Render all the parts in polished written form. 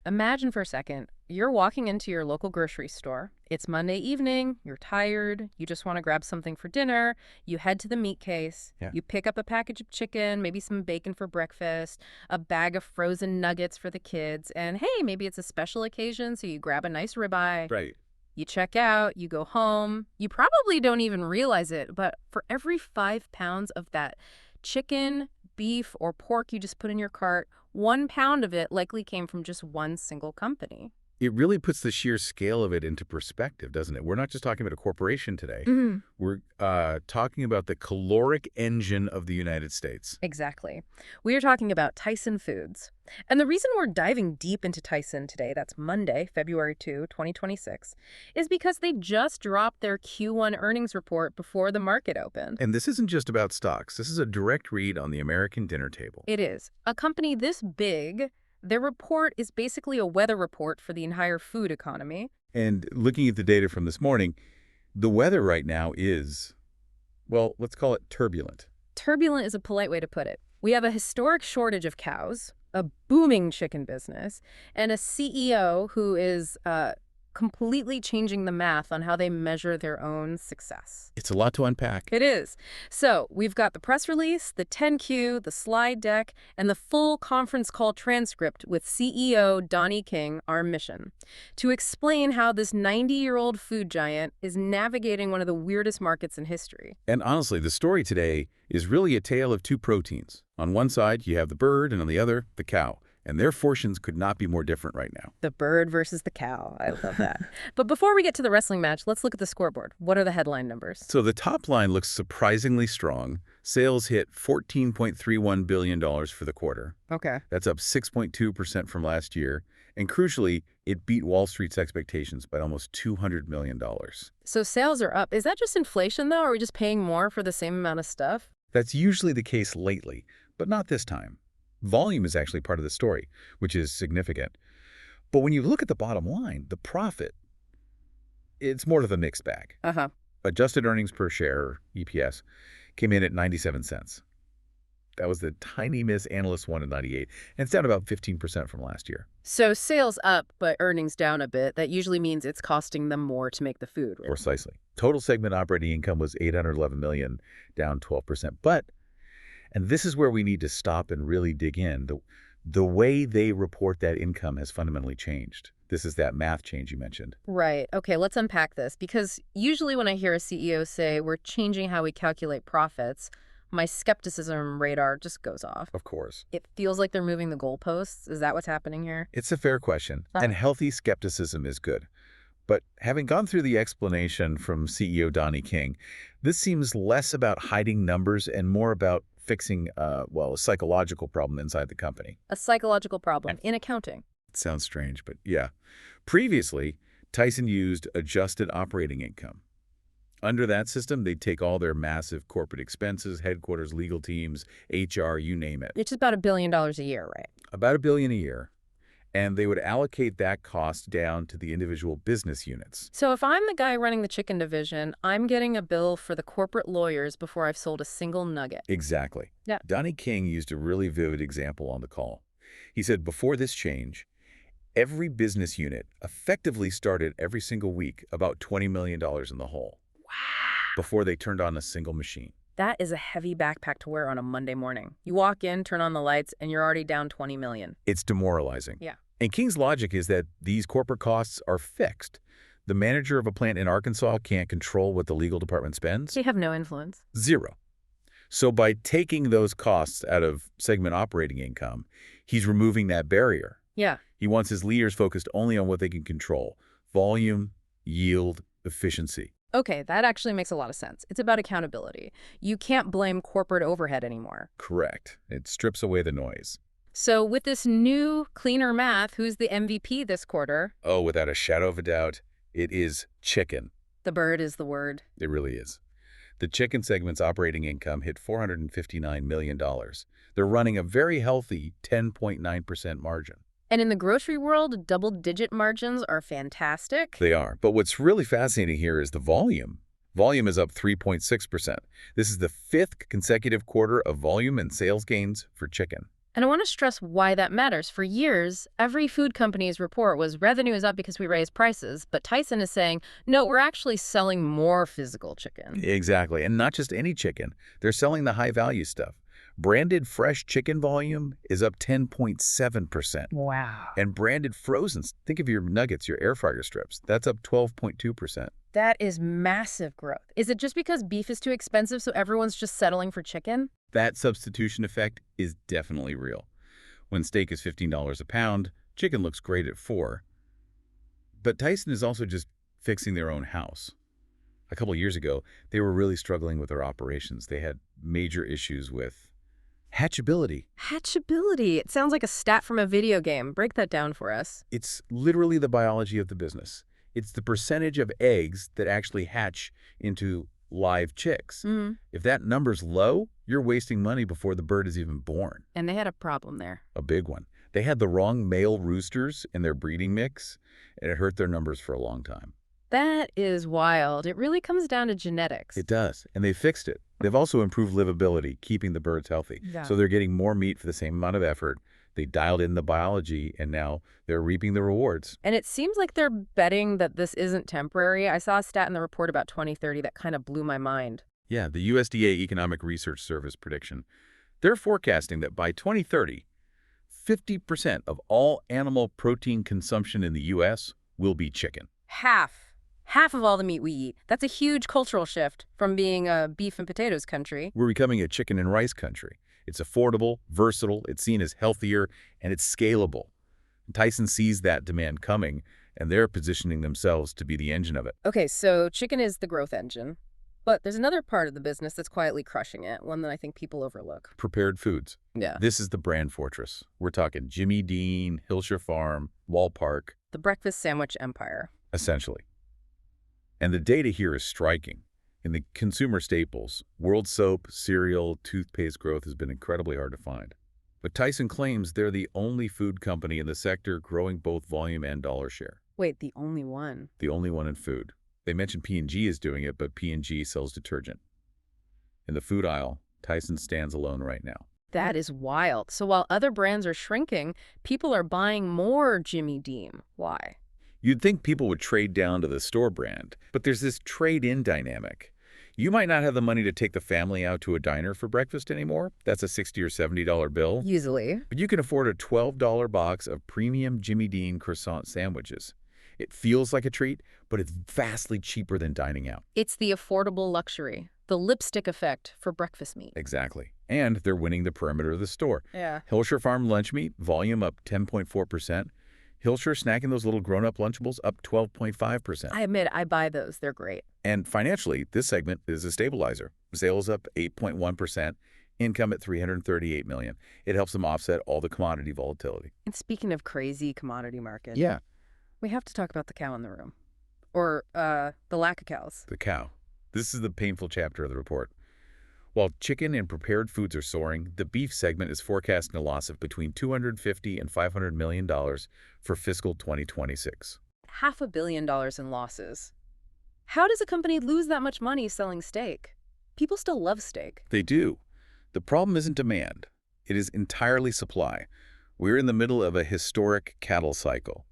Imagine for a second, you're walking into your local grocery store. It's Monday evening, you're tired, you just want to grab something for dinner. You head to the meat case, Yeah. you pick up a package of chicken, maybe some bacon for breakfast, a bag of frozen nuggets for the kids, and hey, maybe it's a special occasion, so you grab a nice ribeye. Right. You check out, you go home. You probably don't even realize it, but for every 5 pounds of that chicken, beef, or pork you just put in your cart, 1 pound of it likely came from just one single company. It really puts the sheer scale of it into perspective, doesn't it? We're not just talking about a corporation today. Mhm. We're talking about the caloric engine of the United States. Exactly. We are talking about Tyson Foods. And the reason we're diving deep into Tyson today, that's Monday, February 2, 2026, is because they just dropped their Q1 earnings report before the market opened. And this isn't just about stocks. This is a direct read on the American dinner table. It is. A company this big, their report is basically a weather report for the entire food economy. And looking at the data from this morning, the weather right now is, well, let's call it turbulent. Turbulent is a polite way to put it. We have a historic shortage of cows, a booming chicken business, and a CEO who is completely changing the math on how they measure their own success. It's a lot to unpack. It is. So we've got the press release, the 10Q, the slide deck, and the full conference call transcript with CEO Donnie King, our mission, to explain how this 90-year-old food giant is navigating one of the weirdest markets in history. And honestly, the story today is really a tale of two proteins. On one side, you have the bird, and on the other, the cow. And their fortunes could not be more different right now. The bird versus the cow. I love that. But before we get to the wrestling match, let's look at the scoreboard. What are the headline numbers? So the top line looks surprisingly strong. Sales hit $14.31 billion for the quarter. Okay. That's up 6.2% from last year. And crucially, it beat Wall Street's expectations by almost $200 million. So sales are up. Is that just inflation, though? Or are we just paying more for the same amount of stuff? That's usually the case lately, but not this time. Volume is actually part of the story, which is significant. But when you look at the bottom line, the profit, it's more of a mixed bag. Uh-huh. Adjusted earnings per share, or EPS, came in at 97 cents. That was the tiny miss analysts wanted 98, and it's down about 15% from last year. So sales up, but earnings down a bit. That usually means it's costing them more to make the food. Right? Precisely. Total segment operating income was $811 million, down 12%. And this is where we need to stop and really dig in. The way they report that income has fundamentally changed. This is that math change you mentioned. Right. Okay, let's unpack this. Because usually when I hear a CEO say, we're changing how we calculate profits, my skepticism radar just goes off. Of course. It feels like they're moving the goalposts. Is that what's happening here? It's a fair question, and healthy skepticism is good. But having gone through the explanation from CEO Donnie King, this seems less about hiding numbers and more about fixing, a psychological problem inside the company. A psychological problem in accounting. It sounds strange, but yeah. Previously, Tyson used adjusted operating income. Under that system, they'd take all their massive corporate expenses, headquarters, legal teams, HR, you name it. It's about $1 billion a year, right? About $1 billion a year. And they would allocate that cost down to the individual business units. So if I'm the guy running the chicken division, I'm getting a bill for the corporate lawyers before I've sold a single nugget. Exactly. Yeah. Donnie King used a really vivid example on the call. He said before this change, every business unit effectively started every single week about $20 million in the hole. Wow. Before they turned on a single machine. That is a heavy backpack to wear on a Monday morning. You walk in, turn on the lights, and you're already down $20 million. It's demoralizing. Yeah. And King's logic is that these corporate costs are fixed. The manager of a plant in Arkansas can't control what the legal department spends. They have no influence. Zero. So by taking those costs out of segment operating income, he's removing that barrier. Yeah. He wants his leaders focused only on what they can control: volume, yield, efficiency. Okay, that actually makes a lot of sense. It's about accountability. You can't blame corporate overhead anymore. Correct. It strips away the noise. So with this new, cleaner math, who's the MVP this quarter? Oh, without a shadow of a doubt, it is chicken. The bird is the word. It really is. The chicken segment's operating income hit $459 million. They're running a very healthy 10.9% margin. And in the grocery world, double-digit margins are fantastic. They are. But what's really fascinating here is the volume. Volume is up 3.6%. This is the 5th consecutive quarter of volume and sales gains for chicken. And I want to stress why that matters. For years, every food company's report was revenue is up because we raised prices, but Tyson is saying, no, we're actually selling more physical chicken. Exactly. And not just any chicken. They're selling the high-value stuff. Branded fresh chicken volume is up 10.7%. Wow. And branded frozens, think of your nuggets, your air fryer strips, that's up 12.2%. That is massive growth. Is it just because beef is too expensive, so everyone's just settling for chicken? That substitution effect is definitely real. When steak is $15 a pound, chicken looks great at $4. But Tyson is also just fixing their own house. A couple years ago, they were really struggling with their operations. They had major issues with hatchability. Hatchability. It sounds like a stat from a video game. Break that down for us. It's literally the biology of the business. It's the percentage of eggs that actually hatch into live chicks. If that number's low, you're wasting money before the bird is even born. And they had a problem there. A big one. They had the wrong male roosters in their breeding mix, and it hurt their numbers for a long time. That is wild. It really comes down to genetics. It does, and they fixed it. They've also improved livability, keeping the birds healthy. Yeah. So they're getting more meat for the same amount of effort. They dialed in the biology, and now they're reaping the rewards. And it seems like they're betting that this isn't temporary. I saw a stat in the report about 2030 that kind of blew my mind. Yeah, the USDA Economic Research Service prediction. They're forecasting that by 2030, 50% of all animal protein consumption in the U.S. will be chicken. Half of all the meat we eat. That's a huge cultural shift from being a beef and potatoes country. We're becoming a chicken and rice country. It's affordable, versatile, it's seen as healthier, and it's scalable. Tyson sees that demand coming, and they're positioning themselves to be the engine of it. Okay, so chicken is the growth engine. But there's another part of the business that's quietly crushing it, one that I think people overlook. Prepared foods. Yeah. This is the brand fortress. We're talking Jimmy Dean, Hillshire Farm, Wall Park. The breakfast sandwich empire. Essentially. And the data here is striking. In the consumer staples, world soap, cereal, toothpaste growth has been incredibly hard to find. But Tyson claims they're the only food company in the sector growing both volume and dollar share. Wait, the only one? The only one in food. They mentioned P&G is doing it, but P&G sells detergent. In the food aisle, Tyson stands alone right now. That is wild. So while other brands are shrinking, people are buying more Jimmy Dean. Why? You'd think people would trade down to the store brand, but there's this trade-in dynamic. You might not have the money to take the family out to a diner for breakfast anymore. That's a $60 or $70 bill. Easily. But you can afford a $12 box of premium Jimmy Dean croissant sandwiches. It feels like a treat, but it's vastly cheaper than dining out. It's the affordable luxury, the lipstick effect for breakfast meat. Exactly. And they're winning the perimeter of the store. Yeah. Hillshire Farm lunch meat, volume up 10.4%. Hillshire snacking those little grown-up Lunchables up 12.5%. I admit, I buy those. They're great. And financially, this segment is a stabilizer. Sales up 8.1%, income at $338 million. It helps them offset all the commodity volatility. And speaking of crazy commodity market, Yeah, we have to talk about the cow in the room. Or the lack of cows. the cow. This is the painful chapter of the report. While chicken and prepared foods are soaring, the beef segment is forecasting a loss of between $250 and $500 million for fiscal 2026. $500 million in losses. How does a company lose that much money selling steak? People still love steak. They do. The problem isn't demand. It is entirely supply. We're in the middle of a historic cattle cycle.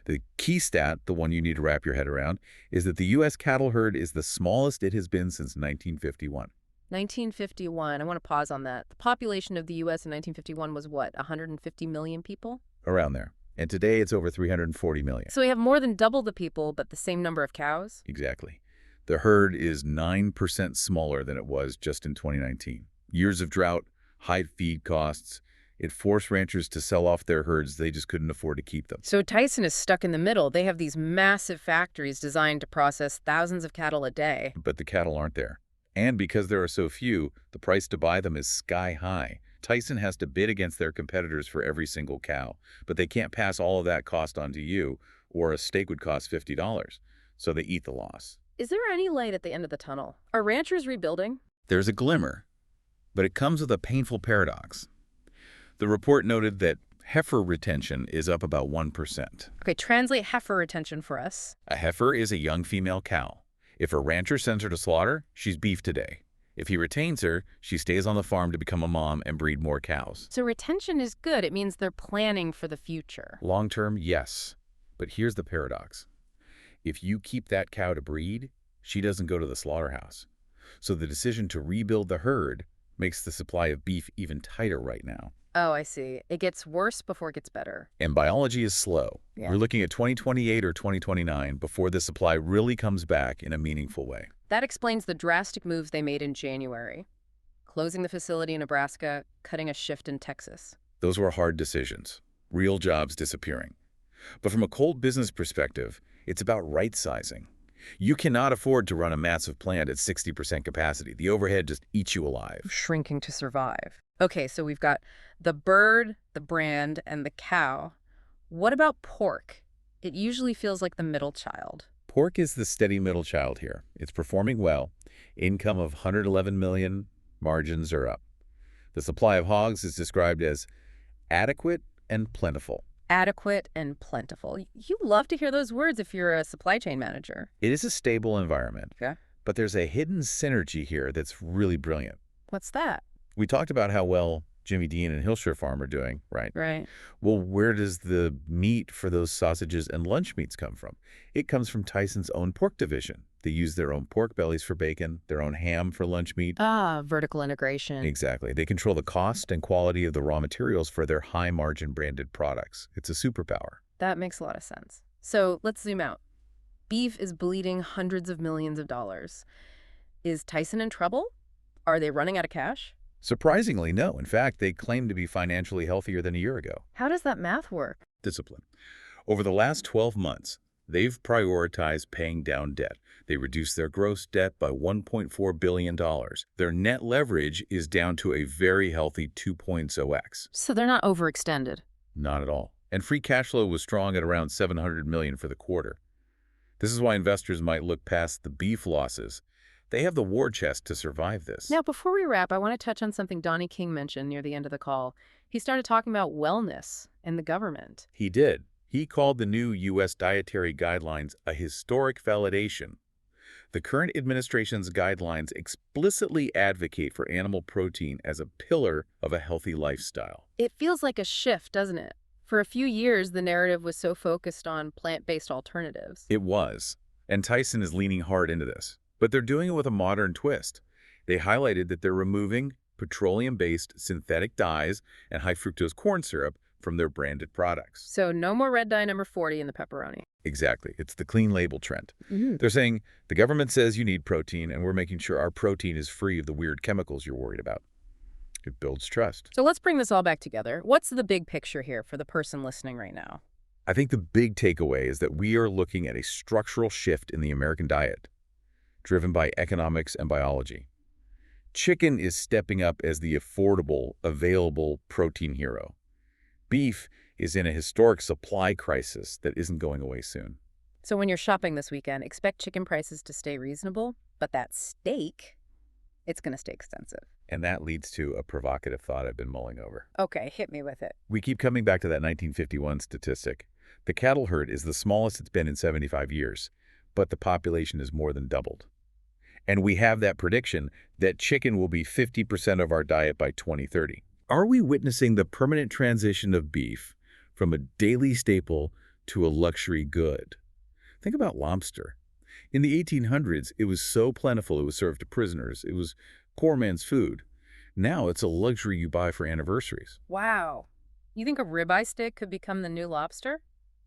The key stat, the one you need to wrap your head around, is that the U.S. cattle herd is the smallest it has been since 1951. 1951. I want to pause on that. The population of the U.S. in 1951 was what, 150 million people? Around there. And today it's over 340 million. So we have more than double the people, but the same number of cows? Exactly. The herd is 9% smaller than it was just in 2019. Years of drought, high feed costs. It forced ranchers to sell off their herds. They just couldn't afford to keep them. So Tyson is stuck in the middle. They have these massive factories designed to process thousands of cattle a day. But the cattle aren't there. And because there are so few, the price to buy them is sky high. Tyson has to bid against their competitors for every single cow, but they can't pass all of that cost on to you, or a steak would cost $50, so they eat the loss. Is there any light at the end of the tunnel? Are ranchers rebuilding? There's a glimmer, but it comes with a painful paradox. The report noted that heifer retention is up about 1%. Okay, translate heifer retention for us. A heifer is a young female cow. If a rancher sends her to slaughter, she's beef today. If he retains her, she stays on the farm to become a mom and breed more cows. So retention is good. It means they're planning for the future. Long term, yes. But here's the paradox. If you keep that cow to breed, she doesn't go to the slaughterhouse. So the decision to rebuild the herd makes the supply of beef even tighter right now. Oh, I see. It gets worse before it gets better. And biology is slow. Yeah. We're looking at 2028 or 2029 before the supply really comes back in a meaningful way. That explains the drastic moves they made in January. Closing the facility in Nebraska, cutting a shift in Texas. Those were hard decisions, real jobs disappearing. But from a cold business perspective, it's about right-sizing. You cannot afford to run a massive plant at 60% capacity. The overhead just eats you alive. Shrinking to survive. Okay, so we've got the bird, the brand, and the cow. What about pork? It usually feels like the middle child. Pork is the steady middle child here. It's performing well. Income of $111 million, margins are up. The supply of hogs is described as adequate and plentiful. Adequate and plentiful. You love to hear those words if you're a supply chain manager. It is a stable environment, Okay. but there's a hidden synergy here that's really brilliant. What's that? We talked about how well Jimmy Dean and Hillshire Farm are doing, right? Right. Well, where does the meat for those sausages and lunch meats come from? It comes from Tyson's own pork division. They use their own pork bellies for bacon, their own ham for lunch meat. Ah, vertical integration. Exactly. They control the cost and quality of the raw materials for their high-margin branded products. It's a superpower. That makes a lot of sense. So let's zoom out. Beef is bleeding hundreds of millions of dollars. Is Tyson in trouble? Are they running out of cash? Surprisingly, no. In fact, they claim to be financially healthier than a year ago. How does that math work? Discipline. Over the last 12 months, they've prioritized paying down debt. They reduced their gross debt by $1.4 billion. Their net leverage is down to a very healthy 2.0x. So they're not overextended. Not at all. And free cash flow was strong at around $700 million for the quarter. This is why investors might look past the beef losses. They have the war chest to survive this. Now, before we wrap, I want to touch on something Donnie King mentioned near the end of the call. He started talking about wellness and the government. He did. He called the new U.S. dietary guidelines a historic validation. The current administration's guidelines explicitly advocate for animal protein as a pillar of a healthy lifestyle. It feels like a shift, doesn't it? For a few years, the narrative was so focused on plant-based alternatives. It was. And Tyson is leaning hard into this. But they're doing it with a modern twist. They highlighted that they're removing petroleum-based synthetic dyes and high-fructose corn syrup from their branded products. So no more red dye number 40 in the pepperoni. Exactly. It's the clean label trend. Mm-hmm. They're saying the government says you need protein, and we're making sure our protein is free of the weird chemicals you're worried about. It builds trust. So let's bring this all back together. What's the big picture here for the person listening right now? I think the big takeaway is that we are looking at a structural shift in the American diet, driven by economics and biology. Chicken is stepping up as the affordable, available protein hero. Beef is in a historic supply crisis that isn't going away soon. So when you're shopping this weekend, expect chicken prices to stay reasonable, but that steak, it's going to stay expensive. And that leads to a provocative thought I've been mulling over. Okay, hit me with it. We keep coming back to that 1951 statistic. The cattle herd is the smallest it's been in 75 years, but the population is more than doubled. And we have that prediction that chicken will be 50% of our diet by 2030. Are we witnessing the permanent transition of beef from a daily staple to a luxury good? Think about lobster. In the 1800s, it was so plentiful it was served to prisoners. It was poor man's food. Now it's a luxury you buy for anniversaries. Wow. You think a ribeye steak could become the new lobster?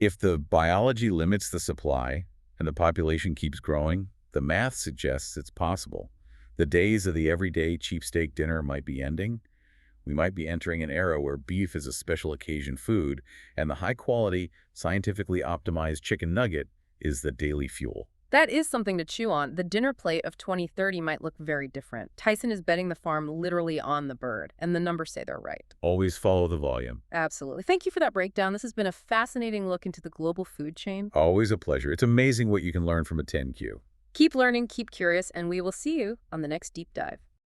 If the biology limits the supply and the population keeps growing, the math suggests it's possible. The days of the everyday cheap steak dinner might be ending. We might be entering an era where beef is a special occasion food, and the high-quality, scientifically optimized chicken nugget is the daily fuel. That is something to chew on. The dinner plate of 2030 might look very different. Tyson is betting the farm literally on the bird, and the numbers say they're right. Always follow the volume. Absolutely. Thank you for that breakdown. This has been a fascinating look into the global food chain. Always a pleasure. It's amazing what you can learn from a 10Q. Keep learning, keep curious, and we will see you on the next deep dive.